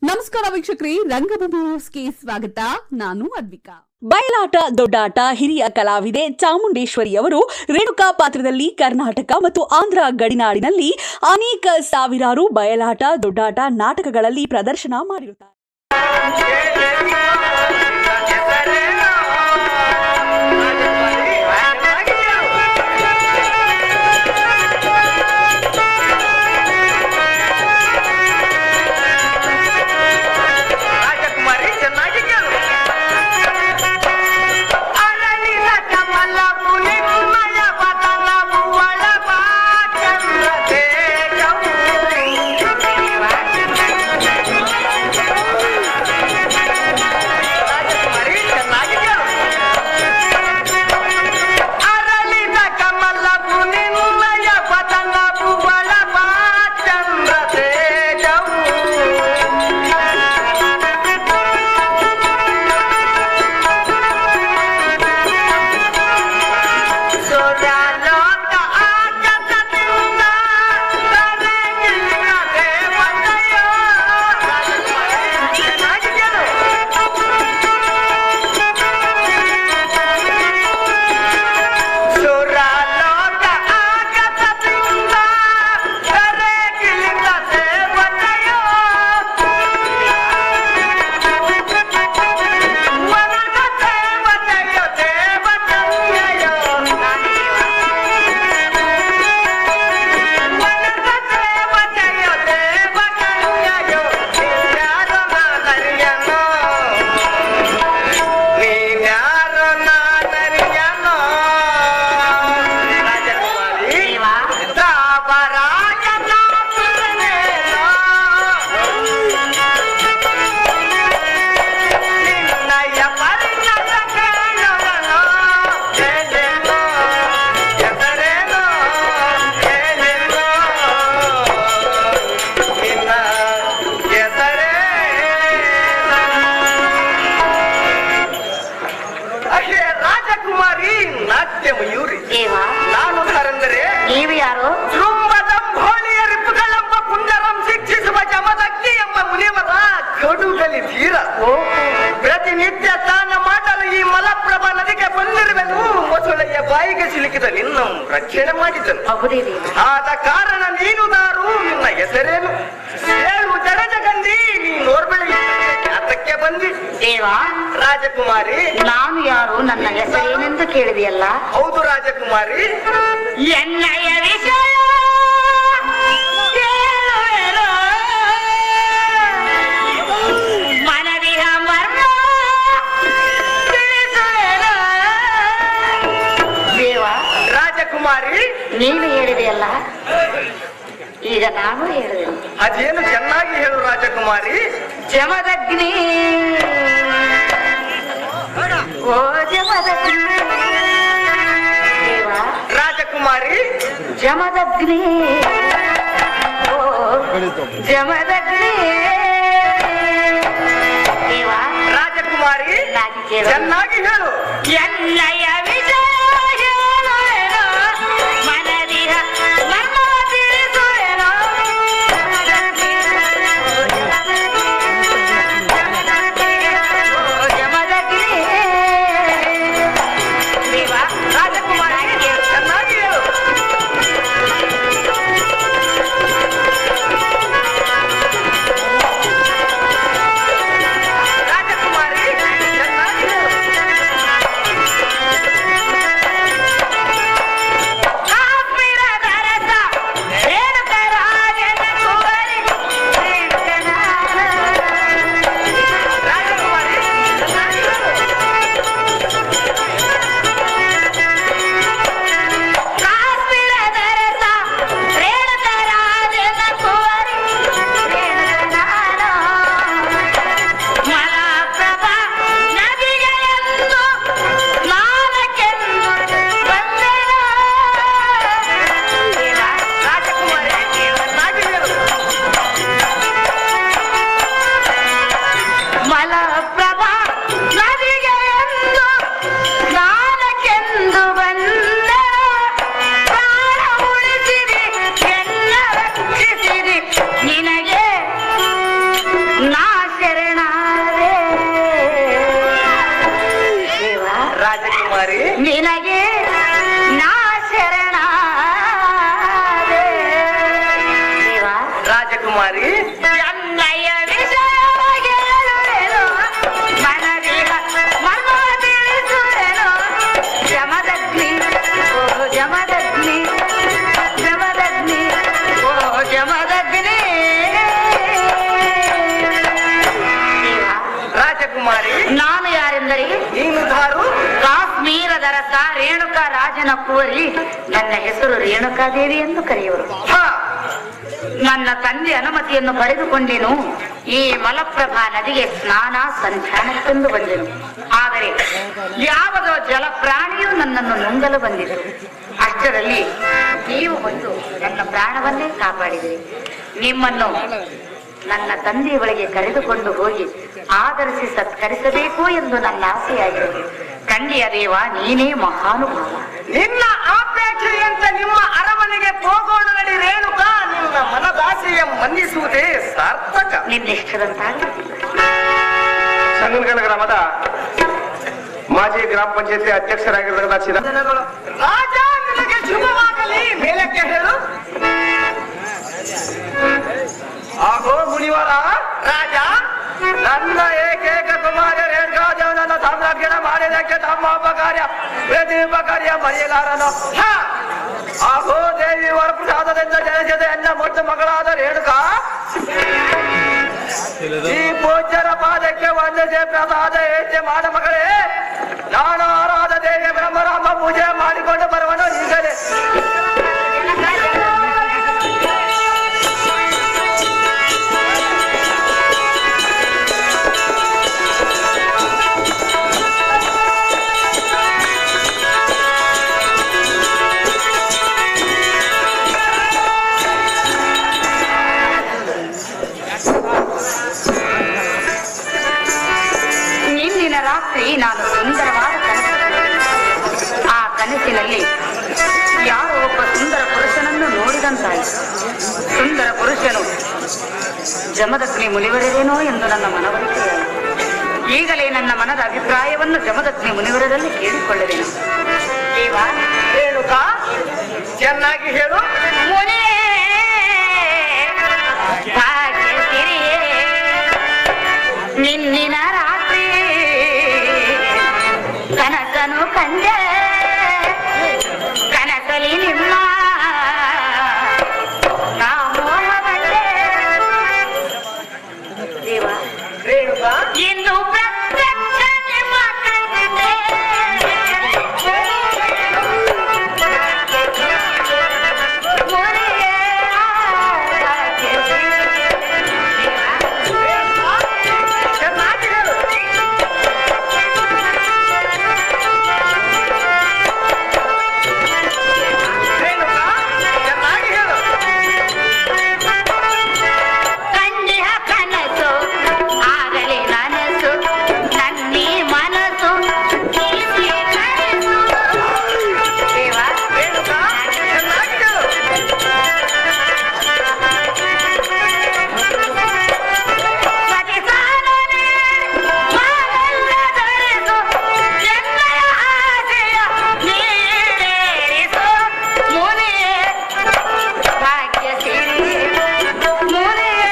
ನಮಸ್ಕಾರ ವೀಕ್ಷಕರೇ, ರಂಗಭೂಮಿ ನ್ಯೂಸ್ಗೆ ಸ್ವಾಗತ. ನಾನು ಅದ್ವಿಕಾ. ಬಯಲಾಟ, ದೊಡ್ಡಾಟ, ಹಿರಿಯ ಕಲಾವಿದೆ ಚಾಮುಂಡೇಶ್ವರಿಯವರು ರೇಣುಕಾ ಪಾತ್ರದಲ್ಲಿ ಕರ್ನಾಟಕ ಮತ್ತು ಆಂಧ್ರ ಗಡಿನಾಡಿನಲ್ಲಿ ಅನೇಕ ಸಾವಿರಾರು ಬಯಲಾಟ, ದೊಡ್ಡಾಟ ನಾಟಕಗಳಲ್ಲಿ ಪ್ರದರ್ಶನ ಮಾಡಿರುತ್ತಾರೆ. ನಾನು ಧರಂದರೆ ನೀವು ಯಾರು? ಶೃಂಭದಂಭೋಳಿಯ ರಿಪುಗಳೆಂಬ ಪುಂಡರಂ ಶಿಕ್ಷಿಸುವ ಜಮದಗ್ನಿ ಎಂಬ ಮುನಿವರ ಕೊಡುಗಲಿ ತೀರ ಪ್ರತಿನಿತ್ಯ ಸ್ನಾನ ಮಾಡಲು ಈ ಮಲಪ್ರಭ ನದಿಗೆ ಬಂದಿರುವೆನು. ಮೊಸಳೆಯ ಬಾಯಿಗೆ ಸಿಲುಕಿದ ನಿನ್ನ ರಕ್ಷಣೆ ಮಾಡಿದನು. ಆದ ಕಾರಣ ನೀನುದಾರು, ನಿನ್ನ ಹೆಸರೇನು? ಏಳು ಜಡಜಗಂದಿ ನೀನೋರ್ಬಳಿ ಅದಕ್ಕೆ ಬಂದಿ. ದೇವ, ರಾಜಕುಮಾರಿ ನಾನು ಯಾರು? ನನ್ನ ಹೆಸರೇನೆಂದು ಕೇಳಿದೆಯಲ್ಲ? ಹೌದು ರಾಜಕುಮಾರಿ. ಎನ್ನಯ ವಿಷಯ ಮನವಿಹ ಮರ್ಮ ತಿಳಿಸುವೆನು. ದೇವ, ರಾಜಕುಮಾರಿ ನೀನು ಹೇಳಿದೆಯಲ್ಲ, ಈಗ ನಾನು ಹೇಳಿದೆ. ಅದೇನು ಚೆನ್ನಾಗಿ ಹೇಳು ರಾಜಕುಮಾರಿ. ಜಮದಗ್ನಿ, ಓ ಜಮದಗ್ನಿ. ದೇವ, ರಾಜಕುಮಾರಿ ಜಮದಗ್ನಿ, ಓ ಜಮದಗ್ನಿ. ದೇವ, ರಾಜಕುಮಾರಿ ಚೆನ್ನಾಗಿ ಹೇಳು. ಎನ್ನಯ ವಿಷಯ ಹೇಳುವೆನು, ಮನದಿಹ ಮರ್ಮ ತಿಳಿಸುವೆನು. ಜಮದಗ್ನಿ. ದೇವ, ರಾಜಕುಮಾರಿ ಚೆನ್ನಾಗಿ ಹೇಳು. ರಾಜಕುಮಾರಿ ಚೆನ್ನಾಗಿ ಹೇಳು. ರೇಣುಕಾ ರಾಜನ ಕುವರಿ. ನನ್ನ ಹೆಸರು ರೇಣುಕಾದೇವಿ ಎಂದು ಕರೆಯುವರು. ಹಾ, ನನ್ನ ತಂದೆ ಅನುಮತಿಯನ್ನು ಪಡೆದುಕೊಂಡೆನು. ಈ ಮಲಪ್ರಭಾ ನದಿಗೆ ಸ್ನಾನ ಸಂಚಾರಕ್ಕೆಂದು ಬಂದೆನು. ಆದರೆ ಯಾವುದೋ ಜಲಪ್ರಾಣಿಯು ನನ್ನನ್ನು ನುಂಗಲು ಬಂದಿತು. ಅಷ್ಟರಲ್ಲಿ ನೀವು ಬಂದು ನನ್ನ ಪ್ರಾಣವನ್ನೇ ಕಾಪಾಡಿದಿರಿ. ನಿಮ್ಮನ್ನು ನನ್ನ ತಂದೆಯ ಬಳಿಗೆ ಕರೆದುಕೊಂಡು ಹೋಗಿ ಆದರಿಸಿ ಸತ್ಕರಿಸಬೇಕು ಎಂದು ನನ್ನ ಆಸೆಯಾಗಿದೆ. ಕಂಡಿಯ ದೇವ, ನೀನೇ ಮಹಾನುಭಾವ. ನಿನ್ನ ಆಪೇಕ್ಷೆಯಂತೆ ನಿಮ್ಮ ಅರಮನೆಗೆ ಹೋಗೋಣ ನಡಿ ರೇಣುಕಾ. ನಿನ್ನ ಮನದಾಸೆಯ ಮನ್ನಿಸುವುದೇ ಸಾರ್ಥಕ. ನಿನ್ನಿಷ್ಟದಂತಾಗಲಿ. ಸಂಗನಕಲ್ ಗ್ರಾಮದ ಮಾಜಿ ಗ್ರಾಮ ಪಂಚಾಯತಿ ಅಧ್ಯಕ್ಷರಾಗಿರ್ತಕ್ಕಂಥ ಜನಗಳು, ರಾಜ ನಿನಗೆ ಶುಭವಾಗಲಿ. ಮೇಲಕ್ಕೆ ಹೇಳು. ಆಗೋ ಮುನಿವರ ರಾಜ, ನನ್ನ ಏಕೈಕ ಕುಮಾರ ರೇಣುಕಾದೇವನನ್ನು ಸಂರಕ್ಷಣ ಮಾಡಿದಕ್ಕೆ ತಮ್ಮ ಉಪಕಾರ್ಯ ಪ್ರತಿಪಕಾರ್ಯ ಮರೆಯಲಾರನು. ಆಗೋ ದೇವಿ ವರಪ್ರಸಾದದಿಂದ ಜನಿಸಿದ ಎನ್ನ ಮುದ್ದು ಮಗಳಾದ ರೇಣುಕಾ, ಈ ಪೂಜ್ಯರ ಪಾದಕ್ಕೆ ವಂದಿಸಿ ಪ್ರಸಾದ ಏಕೆ ಮಾಡ ಮಗಳೇ. ನಾನು ಆರಾಧ ದೇವಿ ಬ್ರಹ್ಮರಾಮ ಪೂಜೆ ಮಾಡಿಕೊಂಡು ಬರುವನು ಈಗಲೇ. ಇಂದಿನ ರಾತ್ರಿ ನಾನು ಸುಂದರವಾದ ಕನಸು. ಆ ಕನಸಿನಲ್ಲಿ ಯಾರೋ ಒಬ್ಬ ಸುಂದರ ಪುರುಷನನ್ನು ನೋಡಿದಂತಾಯಿತು. ಸುಂದರ ಪುರುಷನು ಜಮದಗ್ನಿ ಮುನಿವರೇನೋ ಎಂದು ನನ್ನ ಮನವರಿಕೆಯಾಯಿತು. ಈಗಲೇ ನನ್ನ ಮನದ ಅಭಿಪ್ರಾಯವನ್ನು ಜಮದಗ್ನಿ ಮುನಿವರದಲ್ಲಿ ಕೇಳಿಕೊಳ್ಳುವೆನು. ದೇವ, ರೇಣುಕಾ, ಚೆನ್ನಾಗಿ ಹೇಳು. ಮುನಿಯೇ, ಭಾಗ್ಯಸಿರಿಯೇ, ನಿನ್ನಿನ ರಾತ್ರಿ ಕನಸನು ಕಂಡೆ. ಕನಸಲಿ ನಿಮ್ಮ ನಾಮೋಹವಂತೆ. ದೇವ, ರೇಣುಕಾ, ಇನ್ನು ಪ್ರತ್ಯಕ್ಷ ನಿಮ್ಮ ಕಂಡಿದೆ. ಮುನಿಯೇ, ಚೆನ್ನಾಗಿ ಹೇಳು. ರೇಣುಕಾ, ಚೆನ್ನಾಗಿ ಹೇಳು. ಕಂಡಿಹ ಕನಸು ಆಗಲೇ ನನಸು, ನನ್ನಿ ಮನಸ್ಸು ತಿಳಿಸಿ ಕನಸು. ದೇವ, ರೇಣುಕಾ, ಚೆನ್ನಾಗಿ ಹೇಳು. ಸತಿ ಸಾಲನೆ ಮಾನೆಲ್ಲ ಧರಿಸು, ಎನ್ನಯ ಆಸೆಯ ನೀಡೇರಿಸು. ಮುನಿಯೇ, ಭಾಗ್ಯಸಿರಿಯೇ, ಮುನಿಯೇ,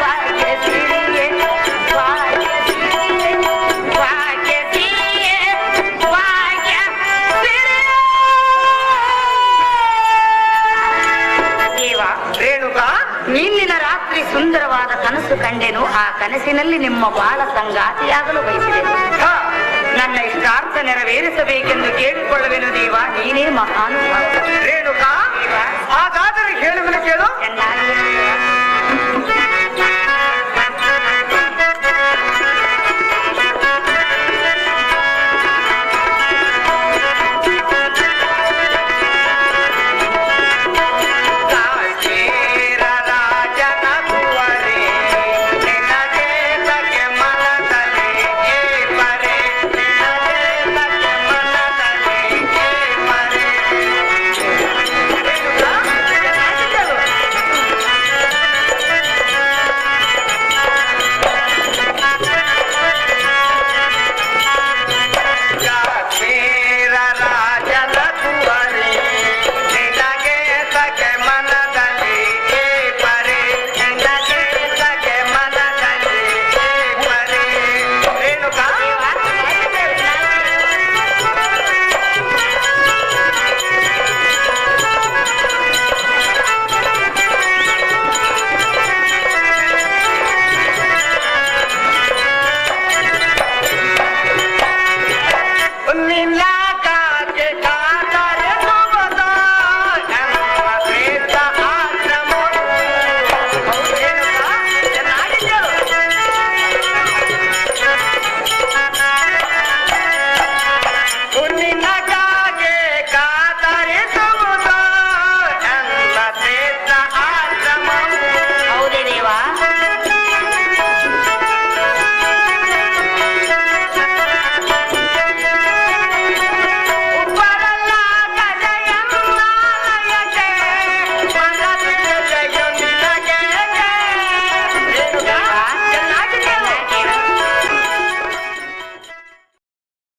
ಭಾಗ್ಯಸಿರಿಯೇ, ಭಾಗ್ಯಸಿರಿಯೇ, ಭಾಗ್ಯಸಿರಿಯೇ, ಭಾಗ್ಯಸಿರಿಯೇ. ದೇವ, ರೇಣುಕಾ, ನಿನ್ನಿನ ರಾತ್ರಿ ಸುಂದರವಾದ ಕನಸು ಕಂಡೆನು. ಆ ಕನಸಿನಲ್ಲಿ ನಿಮ್ಮ ಬಾಳ ಸಂಗಾತಿಯಾಗಲು ಬಯಸಿದೆನು. ಹಾ, ನನ್ನ ಇಷ್ಟಾರ್ಥ ನೆರವೇರಿಸಬೇಕೆಂದು ಕೇಳಿಕೊಳ್ಳುವೆನು. ದೇವ, ನೀನೇ ಮಹಾನುಭಾವ. ರೇಣುಕಾ, ಹಾಗಾದರೆ ಹೇಳುವನು ಕೇಳು. ಚೆನ್ನಾಗಿ